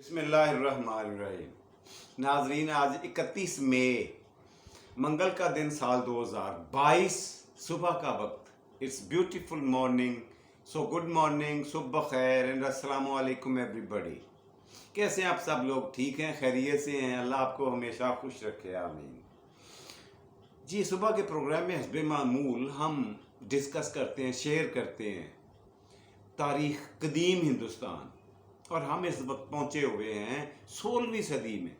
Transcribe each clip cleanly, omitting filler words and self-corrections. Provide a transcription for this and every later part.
बिस्मिल्लाहिर्रहमानिर्रहीम। नाजरीन, आज 31 मई मंगल का दिन, साल 2022, सुबह का वक्त। It's beautiful morning. So good morning, सुबह खैर एंड अस्सलाम वालेकुम एवरीबडी। कैसे हैं आप सब लोग? ठीक हैं, खैरियत से हैं? अल्लाह आपको हमेशा खुश रखे, आमीन। जी, सुबह के प्रोग्राम में हस्बे मामूल हम डिस्कस करते हैं, शेयर करते हैं तारीख कदीम हिंदुस्तान, और हम इस वक्त पहुंचे हुए हैं 16वीं सदी में।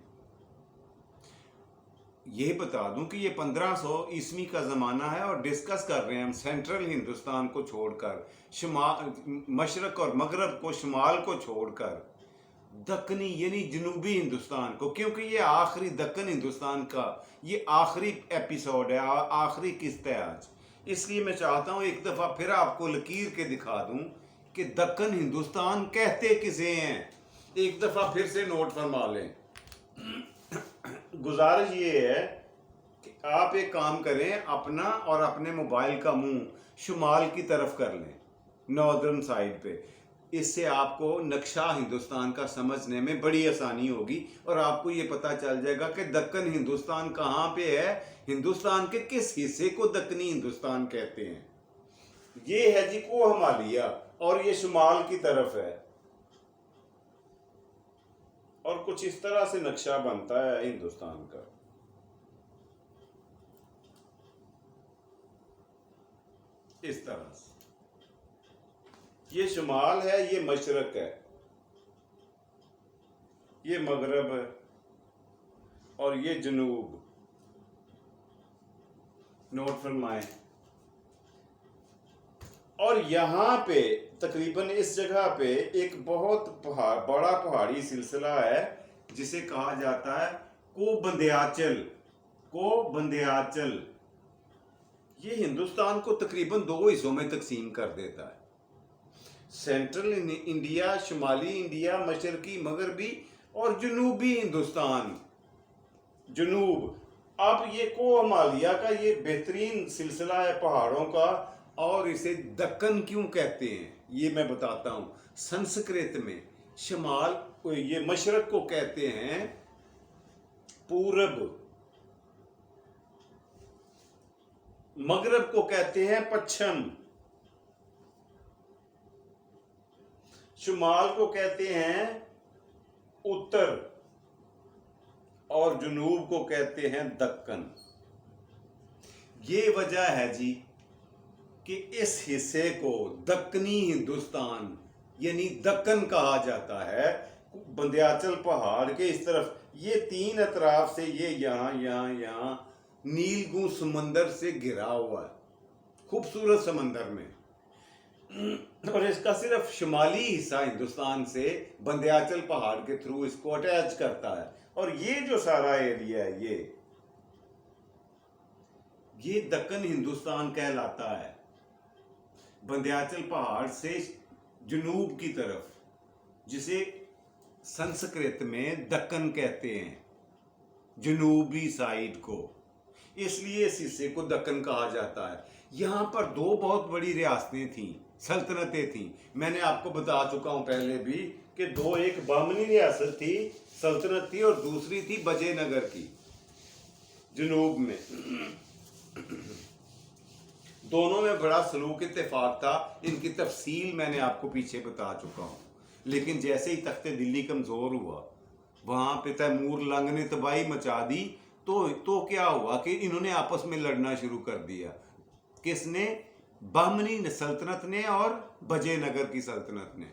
ये बता दूं कि ये 1500 ईस्वी का ज़माना है और डिस्कस कर रहे हैं हम सेंट्रल हिंदुस्तान को छोड़कर, शुमाल मशरक और मगरब को, शुमाल को छोड़कर दक्कनी यानी जनूबी हिंदुस्तान को, क्योंकि ये आखिरी दक्कन हिंदुस्तान का ये आखिरी एपिसोड है, आखिरी किस्त है आज। इसलिए मैं चाहता हूँ एक दफ़ा फिर आपको लकीर के दिखा दूं कि दक्कन हिंदुस्तान कहते किसे हैं। एक दफ़ा फिर से नोट फरमा लें। गुजारिश ये है कि आप एक काम करें, अपना और अपने मोबाइल का मुंह शुमाल की तरफ कर लें, नॉर्दर्न साइड पे। इससे आपको नक्शा हिंदुस्तान का समझने में बड़ी आसानी होगी और आपको ये पता चल जाएगा कि दक्कन हिंदुस्तान कहाँ पे है, हिंदुस्तान के किस हिस्से को दक्कनी हिंदुस्तान कहते हैं। ये है जी को हिमालय और ये शुमाल की तरफ है, और कुछ इस तरह से नक्शा बनता है हिंदुस्तान का। इस तरह से ये शुमाल है, ये मशरक है, ये मगरब है और ये जनूब। नोट फरमाएं। और यहाँ पे तकरीबन इस जगह पे एक बहुत बड़ा पहाड़ी सिलसिला है जिसे कहा जाता है को बंध्याचल। ये हिंदुस्तान को तकरीबन दो हिस्सों में तकसीम कर देता है, सेंट्रल इंडिया, शुमाली इंडिया, मशरकी मगरबी और जनूबी हिंदुस्तान। जनूब। अब ये को हिमालय का ये बेहतरीन सिलसिला है पहाड़ों का, और इसे दक्कन क्यों कहते हैं ये मैं बताता हूँ। संस्कृत में शुमाल, ये मशरक को कहते हैं पूरब, मगरब को कहते हैं पश्चिम, शुमाल को कहते हैं उत्तर और जनूब को कहते हैं दक्कन। ये वजह है जी कि इस हिस्से को दक्कनी हिंदुस्तान यानी दक्कन कहा जाता है। बंध्याचल पहाड़ के इस तरफ ये तीन अतराफ से ये यहाँ नीलगू समंदर से घिरा हुआ है, खूबसूरत समंदर में। और इसका सिर्फ शुमाली हिस्सा हिंदुस्तान से बंध्याचल पहाड़ के थ्रू इसको अटैच करता है, और ये जो सारा एरिया है ये दक्कन हिंदुस्तान कहलाता है। बंध्याचल पहाड़ से जनूब की तरफ, जिसे संस्कृत में दक्कन कहते हैं, जनूबी साइड को, इसलिए इस हिस्से को दक्कन कहा जाता है। यहाँ पर दो बहुत बड़ी रियासतें थीं, सल्तनतें थीं। मैंने आपको बता चुका हूँ पहले भी कि दो, एक बामनी रियासत थी, सल्तनत थी, और दूसरी थी विजयनगर की, जनूब में। दोनों में बड़ा सलूक इत्तेफाक था। इनकी तफसील मैंने आपको पीछे बता चुका हूँ। लेकिन जैसे ही तख्ते दिल्ली कमज़ोर हुआ, वहाँ पे तैमूर लंग ने तबाही मचा दी, तो क्या हुआ कि इन्होंने आपस में लड़ना शुरू कर दिया। किसने? बहमनी सल्तनत ने और विजयनगर की सल्तनत ने।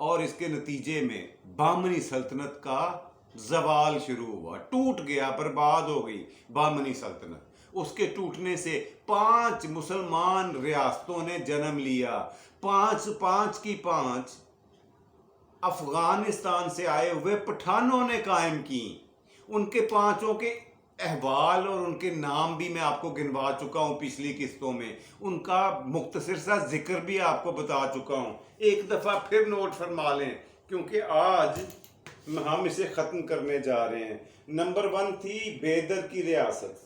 और इसके नतीजे में बहमनी सल्तनत का जवाल शुरू हुआ, टूट गया, बर्बाद हो गई बहमनी सल्तनत। उसके टूटने से 5 मुसलमान रियासतों ने जन्म लिया। 5 अफगानिस्तान से आए हुए पठानों ने कायम की। उनके 5 के अहवाल और उनके नाम भी मैं आपको गिनवा चुका हूँ पिछली किस्तों में। उनका मुख्तसर सा जिक्र भी आपको बता चुका हूँ। एक दफ़ा फिर नोट फरमा लें, क्योंकि आज हम इसे ख़त्म करने जा रहे हैं। नंबर 1 थी बेदर की रियासत।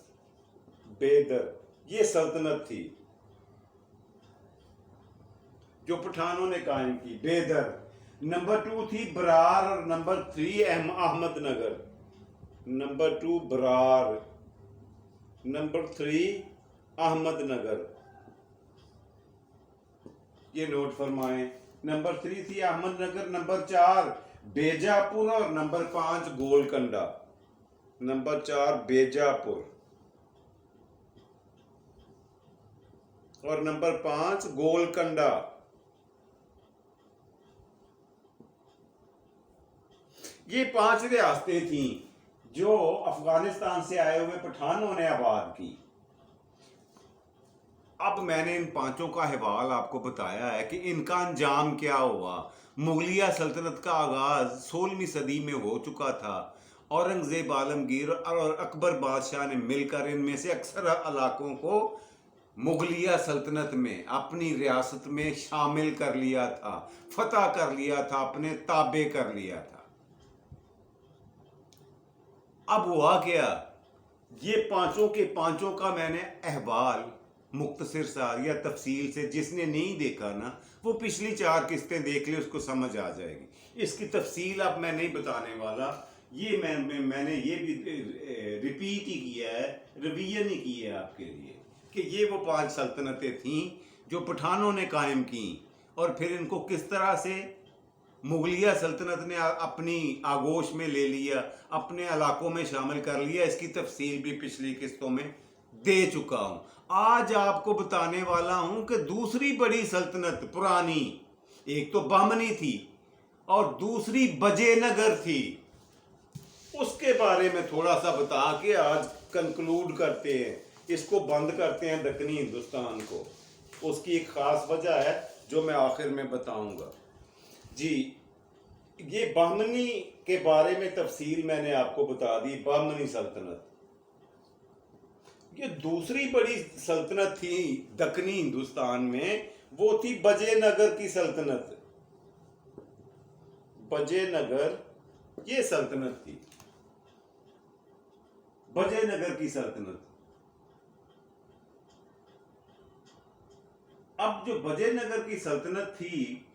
बेदर ये सल्तनत थी जो पठानों ने कायम की, बेदर। नंबर 2 थी बरार और number 3 Ahmednagar. Number 2 Berar, number 3 Ahmednagar, ये नोट फरमाएं। नंबर 3 थी अहमदनगर, नंबर 4 बेजापुर और नंबर 5 गोलकंडा। नंबर 4 बेजापुर और नंबर 5 गोलकंडा। ये 5 रियासतें थीं जो अफगानिस्तान से आए हुए पठानों ने आबाद की। अब मैंने इन 5 का हवाल आपको बताया है कि इनका अंजाम क्या हुआ। मुगलिया सल्तनत का आगाज 16वीं सदी में हो चुका था। औरंगजेब आलमगीर और अकबर बादशाह ने मिलकर इनमें से अक्सर इलाकों को मुगलिया सल्तनत में अपनी रियासत में शामिल कर लिया था, फतह कर लिया था, अपने ताबे कर लिया था। अब हुआ क्या, ये 5 के 5 का मैंने अहवाल मुख्तसर सा या तफसील से, जिसने नहीं देखा ना वो पिछली 4 किस्तें देख ले, उसको समझ आ जाएगी। इसकी तफसील अब मैं नहीं बताने वाला। ये मैंने ये भी रिपीट ही किया है, रिवीजन ही की है आपके लिए कि ये वो 5 सल्तनतें थीं जो पठानों ने कायम की और फिर इनको किस तरह से मुगलिया सल्तनत ने अपनी आगोश में ले लिया, अपने इलाकों में शामिल कर लिया। इसकी तफसील भी पिछली किस्तों में दे चुका हूं। आज आपको बताने वाला हूं कि दूसरी बड़ी सल्तनत पुरानी, एक तो बहमनी थी और दूसरी विजयनगर थी, उसके बारे में थोड़ा सा बता के आज कंक्लूड करते हैं, इसको बंद करते हैं दक्कनी हिंदुस्तान को। उसकी एक खास वजह है जो मैं आखिर में बताऊंगा। जी, ये बहमनी के बारे में तफसील मैंने आपको बता दी। बहमनी सल्तनत, ये दूसरी बड़ी सल्तनत थी दक्कनी हिंदुस्तान में, वो थी विजयनगर की सल्तनत। विजयनगर ये सल्तनत थी, विजयनगर की सल्तनत। अब जो विजयनगर की सल्तनत थी,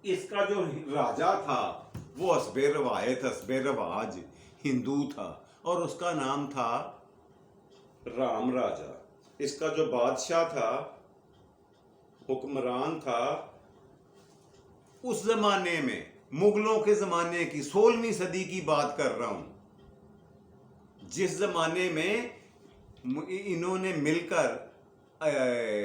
इसका जो राजा था वो हस्बे रवायत, हस्बे रवाज हिंदू था और उसका नाम था राम राजा। इसका जो बादशाह था, हुक्मरान था, उस जमाने में, मुगलों के जमाने की 16वीं सदी की बात कर रहा हूं, जिस जमाने में इन्होंने मिलकर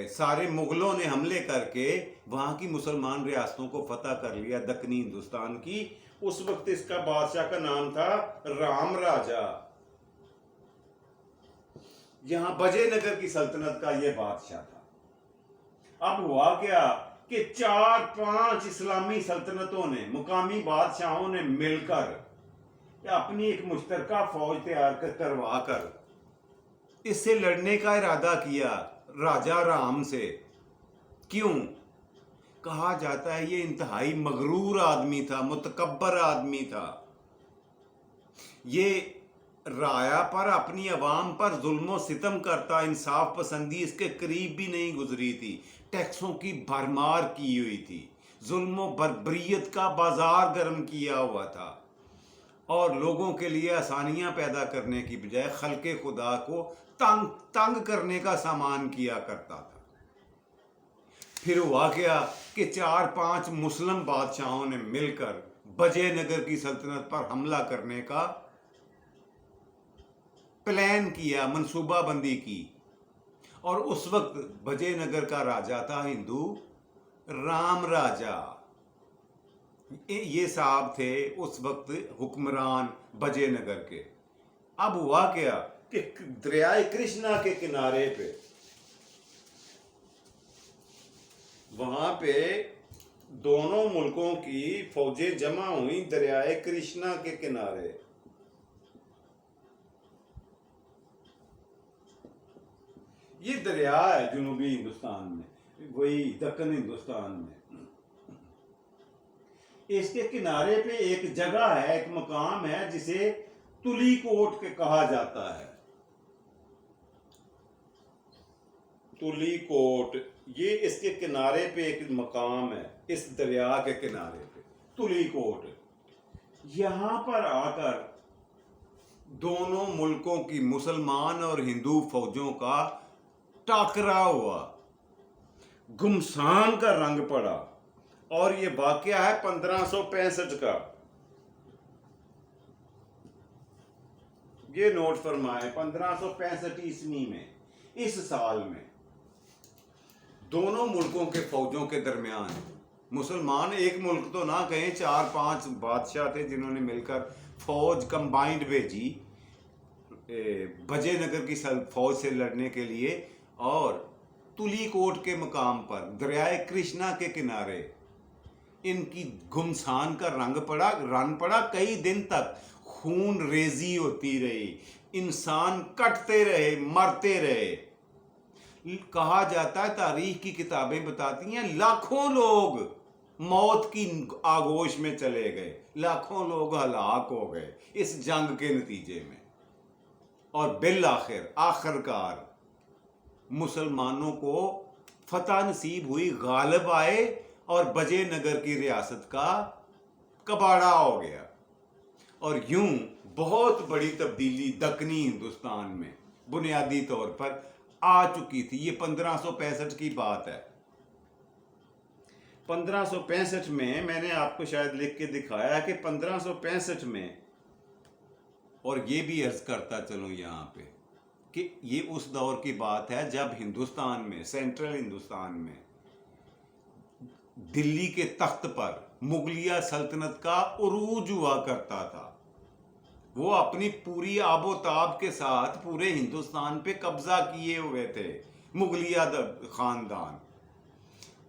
सारे मुगलों ने हमले करके वहां की मुसलमान रियासतों को फतह कर लिया, दक्कनी हिंदुस्तान की। उस वक्त इसका बादशाह का नाम था राम राजा। यहां विजयनगर की सल्तनत का यह बादशाह था। अब हुआ क्या कि 4-5 इस्लामी सल्तनतों ने, मुकामी बादशाहों ने मिलकर अपनी एक मुश्तरका फौज तैयार करवा कर इससे लड़ने का इरादा किया राजा राम से। क्यों? कहा जाता है ये इंतहाई मगरूर आदमी था, मुतकब्बर आदमी था। ये राया पर, अपनी अवाम पर जुल्म सितम करता, इंसाफ पसंदी इसके करीब भी नहीं गुजरी थी। टैक्सों की भरमार की हुई थी, जुल्म बर्बरियत का बाजार गर्म किया हुआ था और लोगों के लिए आसानियां पैदा करने की बजाय खल्के खुदा को तंग करने का सामान किया करता था। फिर हुआ क्या कि 4-5 मुस्लिम बादशाहों ने मिलकर विजयनगर की सल्तनत पर हमला करने का प्लान किया, मंसूबाबंदी की। और उस वक्त विजयनगर का राजा था हिंदू राम राजा। ये साहब थे उस वक्त हुक्मरान विजयनगर के। अब हुआ क्या कि दरियाए कृष्णा के किनारे पे, वहां पे दोनों मुल्कों की फौजें जमा हुई दरियाए कृष्णा के किनारे। ये दरिया है जनूबी हिंदुस्तान में, वही दक्कन हिंदुस्तान में। इसके किनारे पे एक जगह है, एक मकाम है जिसे तुलीकोट के कहा जाता है। तुलीकोट, ये इसके किनारे पे एक मकाम है, इस दरिया के किनारे। तुली कोट। यहां पर आकर दोनों मुल्कों की मुसलमान और हिंदू फौजों का टकराव हुआ, घुमसान का रंग पड़ा। और ये वाकया है 1565 का। ये नोट फरमाए, 1565 ईस्वी में, इस साल में दोनों मुल्कों के फौजों के दरमियान, मुसलमान एक मुल्क तो ना कहें, 4-5 बादशाह थे जिन्होंने मिलकर फौज कंबाइंड भेजी विजयनगर की फौज से लड़ने के लिए। और तुली कोट के मकाम पर दरियाए कृष्णा के किनारे इनकी घुमसान का रंग पड़ा। कई दिन तक खून रेजी होती रही, इंसान कटते रहे, मरते रहे। कहा जाता है, तारीख की किताबें बताती हैं, लाखों लोग मौत की आगोश में चले गए, लाखों लोग हलाक हो गए इस जंग के नतीजे में। और बिल आखिरकार मुसलमानों को फतह नसीब हुई, गालिब आए और विजयनगर की रियासत का कबाड़ा हो गया। और यूं बहुत बड़ी तब्दीली दक्कनी हिंदुस्तान में बुनियादी तौर पर आ चुकी थी। ये 1565 की बात है। 1565 में मैंने आपको शायद लिख के दिखाया कि 1565 में, और ये भी अर्ज करता चलूं यहाँ पे कि ये उस दौर की बात है जब हिंदुस्तान में, सेंट्रल हिंदुस्तान में, दिल्ली के तख्त पर मुगलिया सल्तनत का उरूज हुआ करता था। वो अपनी पूरी आबोताब के साथ पूरे हिंदुस्तान पे कब्जा किए हुए थे मुगलिया खानदान।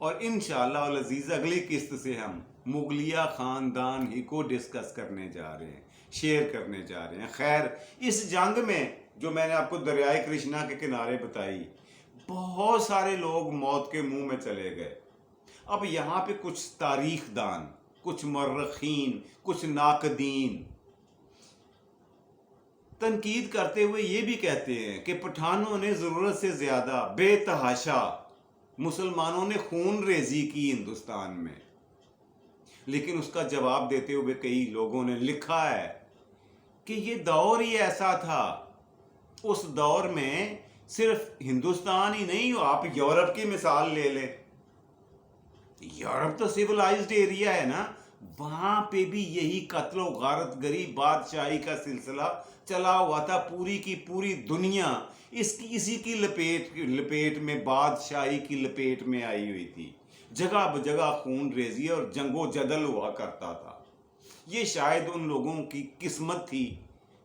और इंशाअल्लाह अल अजीज अगली किस्त से हम मुगलिया खानदान ही को डिस्कस करने जा रहे हैं, शेयर करने जा रहे हैं। खैर, इस जंग में जो मैंने आपको दरियाए कृष्णा के किनारे बताई, बहुत सारे लोग मौत के मुंह में चले गए। अब यहाँ पे कुछ तारीखदान, कुछ मर्रखीन, कुछ नाकदीन तनकीद करते हुए ये भी कहते हैं कि पठानों ने ज़रूरत से ज़्यादा बेतहाशा मुसलमानों ने खून रेजी की हिंदुस्तान में। लेकिन उसका जवाब देते हुए कई लोगों ने लिखा है कि ये दौर ही ऐसा था। उस दौर में सिर्फ हिंदुस्तान ही नहीं, आप यूरोप की मिसाल ले लें, यूरोप तो सिविलाइज्ड एरिया है ना, वहां पे भी यही कत्लो गारतगरी बादशाही का सिलसिला चला हुआ था। पूरी की पूरी दुनिया इसी की लपेट में, बादशाही की लपेट में आई हुई थी। जगह बजगह खून रेजी और जंगो जदल हुआ करता था। ये शायद उन लोगों की किस्मत थी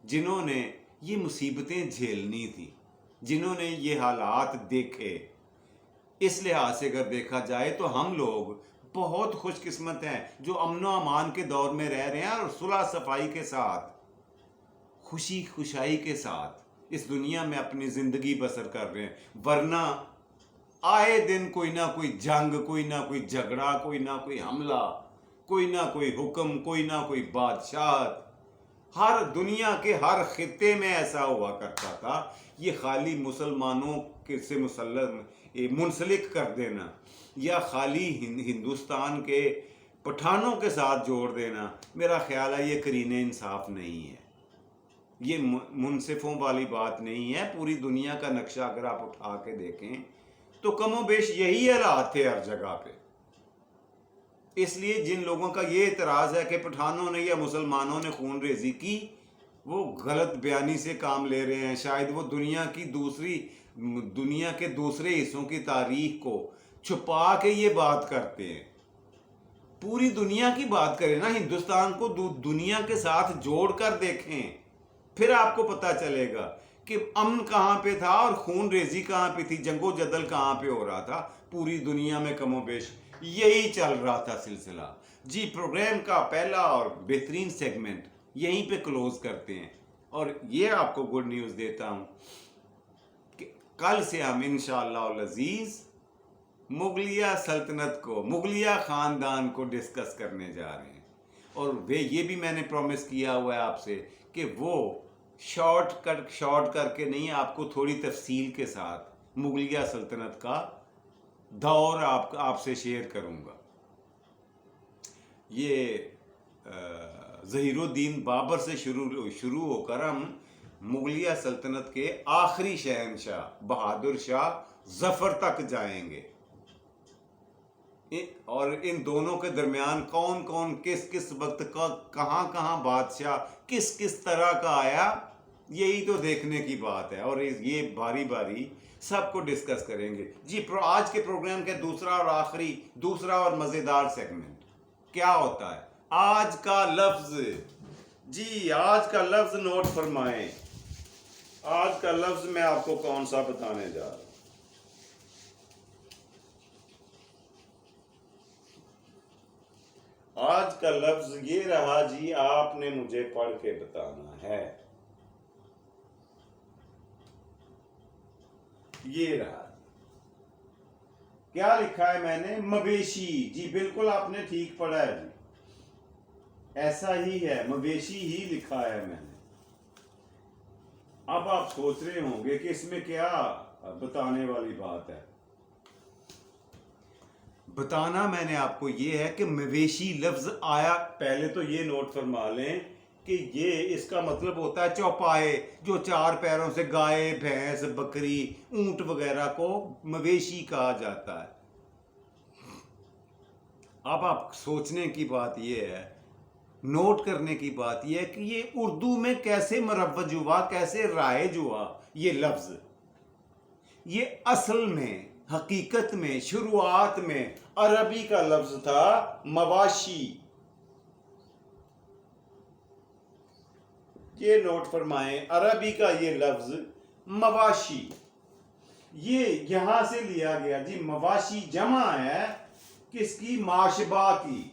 जिन्होंने ये मुसीबतें झेलनी थी, जिन्होंने ये हालात देखे। इस लिहाज से अगर देखा जाए तो हम लोग बहुत खुशकिस्मत हैं जो अमन व अमान के दौर में रह रहे हैं और सुलह सफाई के साथ, खुशी खुशाई के साथ इस दुनिया में अपनी ज़िंदगी बसर कर रहे हैं। वरना आए दिन कोई ना कोई जंग, कोई ना कोई झगड़ा, कोई ना कोई हमला, कोई ना कोई हुक्म, कोई ना कोई बादशाह, हर दुनिया के हर खित्ते में ऐसा हुआ करता था। ये खाली मुसलमानों के से मुंसलिक कर देना या खाली हिंदुस्तान के पठानों के साथ जोड़ देना, मेरा ख्याल है ये करीने इंसाफ नहीं है, ये मुनसिफों वाली बात नहीं है। पूरी दुनिया का नक्शा अगर आप उठा के देखें तो कमोबेश यही हालात थे हर जगह पे। इसलिए जिन लोगों का ये एतराज़ है कि पठानों ने या मुसलमानों ने खून रेजी की, वो गलत बयानी से काम ले रहे हैं। शायद वो दुनिया के दूसरे हिस्सों की तारीख को छुपा के ये बात करते हैं। पूरी दुनिया की बात करें ना, हिंदुस्तान को दुनिया के साथ जोड़ कर देखें, फिर आपको पता चलेगा कि अमन कहाँ पे था और खून रेजी कहाँ पे थी, जंगो जदल कहाँ पे हो रहा था। पूरी दुनिया में कमोबेश यही चल रहा था सिलसिला। जी, प्रोग्राम का पहला और बेहतरीन सेगमेंट यहीं पे क्लोज करते हैं और ये आपको गुड न्यूज़ देता हूँ कि कल से हम इंशाअल्लाह अज़ीज़ मुगलिया सल्तनत को, मुगलिया ख़ानदान को डिस्कस करने जा रहे हैं। और वे ये भी मैंने प्रॉमिस किया हुआ है आपसे कि वो शॉर्ट करके नहीं, आपको थोड़ी तफसील के साथ मुगलिया सल्तनत का दौर आपसे शेयर करूंगा। ये ज़हीरुद्दीन बाबर से शुरू होकर हम मुगलिया सल्तनत के आखिरी शहंशाह बहादुर शाह जफर तक जाएंगे। और इन दोनों के दरमियान कौन कौन किस किस वक्त का कहाँ कहाँ बादशाह किस किस तरह का आया, यही तो देखने की बात है। और ये बारी बारी सबको डिस्कस करेंगे जी। आज के प्रोग्राम के दूसरा और मज़ेदार सेगमेंट क्या होता है? आज का लफ्ज। जी, आज का लफ्ज नोट फरमाएं। आज का लफ्ज मैं आपको कौन सा बताने जा रहा हूं। आज का लफ्ज ये रहा जी, आपने मुझे पढ़ के बताना है। ये रहा। क्या लिखा है मैंने? मवेशी। जी बिल्कुल, आपने ठीक पढ़ा है जी, ऐसा ही है, मवेशी ही लिखा है मैंने। अब आप सोच रहे होंगे कि इसमें क्या बताने वाली बात है। बताना मैंने आपको ये है कि मवेशी लफ्ज आया, पहले तो ये नोट फरमा लें कि ये इसका मतलब होता है चौपाए, जो चार पैरों से गाय भैंस बकरी ऊंट वगैरह को मवेशी कहा जाता है। अब आप सोचने की बात ये है, नोट करने की बात यह है कि ये उर्दू में कैसे मरवज हुआ, कैसे राइज हुआ ये लफ्ज। ये असल में हकीकत में शुरुआत में अरबी का लफ्ज था मवाशी। ये नोट फरमाएं, अरबी का ये लफ्ज मवाशी, ये यहां से लिया गया जी। मवाशी जमा है किसकी? माशबा की।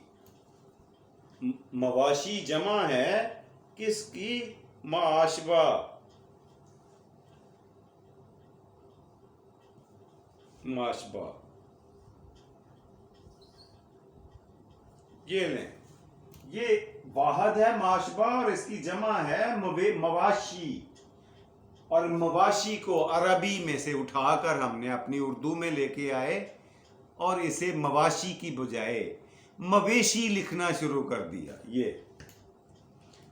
मवाशी जमा है किसकी? माशबा। माशबा, ये लें, ये वाहद है माशबा और इसकी जमा है मवाशी। और मवाशी को अरबी में से उठाकर हमने अपनी उर्दू में लेके आए और इसे मवाशी की बजाय मवेशी लिखना शुरू कर दिया। ये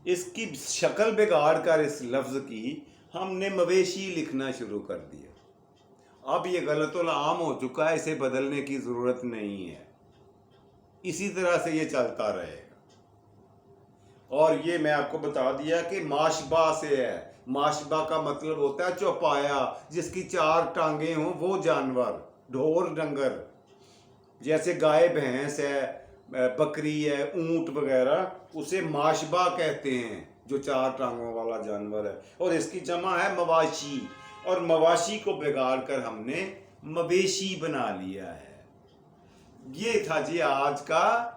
इसकी शक्ल बिगाड़ कर इस लफ्ज की हमने मवेशी लिखना शुरू कर दिया। अब ये गलतुल आम हो चुका है, इसे बदलने की जरूरत नहीं है। इसी तरह से ये चलता रहेगा। और ये मैं आपको बता दिया कि माशबा से है। माशबा का मतलब होता है चौपाया, जिसकी चार टांगे हों वो जानवर, ढोर डंगर, जैसे गाय भैंस है बकरी है ऊंट वगैरह, उसे माशबा कहते हैं, जो चार टांगों वाला जानवर है। और इसकी जमा है मवाशी, और मवाशी को बिगाड़ कर हमने मवेशी बना लिया है। ये था जी आज का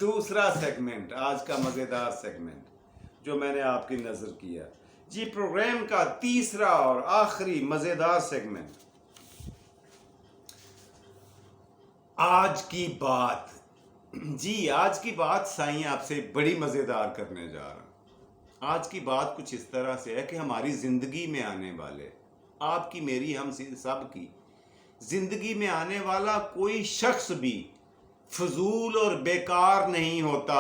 दूसरा सेगमेंट, आज का मज़ेदार सेगमेंट जो मैंने आपकी नज़र किया जी। प्रोग्राम का तीसरा और आखिरी मज़ेदार सेगमेंट, आज की बात। जी, आज की बात साईं आपसे बड़ी मज़ेदार करने जा रहा हूँ। आज की बात कुछ इस तरह से है कि हमारी ज़िंदगी में आने वाले, आपकी मेरी हम सब की ज़िंदगी में आने वाला कोई शख्स भी फजूल और बेकार नहीं होता।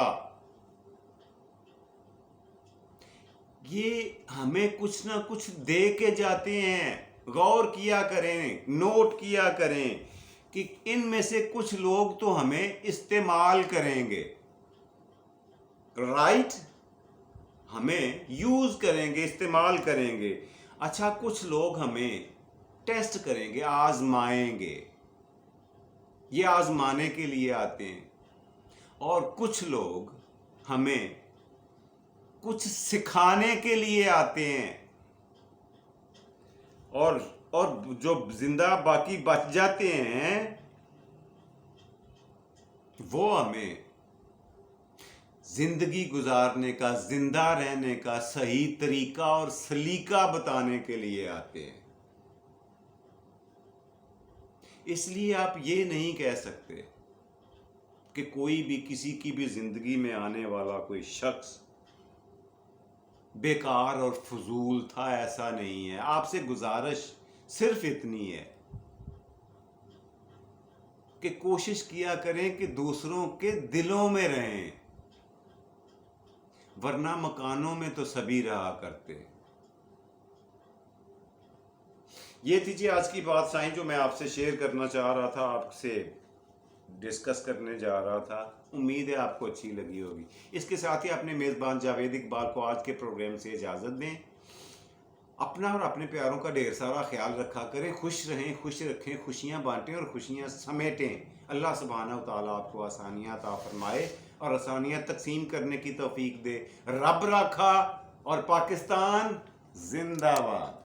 ये हमें कुछ ना कुछ दे के जाते हैं। गौर किया करें, नोट किया करें कि इनमें से कुछ लोग तो हमें इस्तेमाल करेंगे, राइट, हमें यूज करेंगे, इस्तेमाल करेंगे। अच्छा, कुछ लोग हमें टेस्ट करेंगे, आजमाएंगे, ये आजमाने के लिए आते हैं। और कुछ लोग हमें कुछ सिखाने के लिए आते हैं। और जो जिंदा बाकी बच जाते हैं वो हमें जिंदगी गुजारने का, जिंदा रहने का सही तरीका और सलीका बताने के लिए आते हैं। इसलिए आप ये नहीं कह सकते कि कोई भी किसी की भी जिंदगी में आने वाला कोई शख्स बेकार और फजूल था, ऐसा नहीं है। आपसे गुजारिश सिर्फ इतनी है कि कोशिश किया करें कि दूसरों के दिलों में रहें, वरना मकानों में तो सभी रहा करते। ये थी जी आज की बात साईं, जो मैं आपसे शेयर करना चाह रहा था, आपसे डिस्कस करने जा रहा था। उम्मीद है आपको अच्छी लगी होगी। इसके साथ ही अपने मेज़बान जावेद इकबाल को आज के प्रोग्राम से इजाज़त दें। अपना और अपने प्यारों का ढेर सारा ख्याल रखा करें। खुश रहें, खुश रखें, खुशियाँ बांटें और खुशियाँ समेटें। अल्लाह सुब्हानहू व तआला आपको आसानियाँ अता फरमाए और आसानियाँ तकसीम करने की तौफीक दे। रब राखा और पाकिस्तान जिंदाबाद।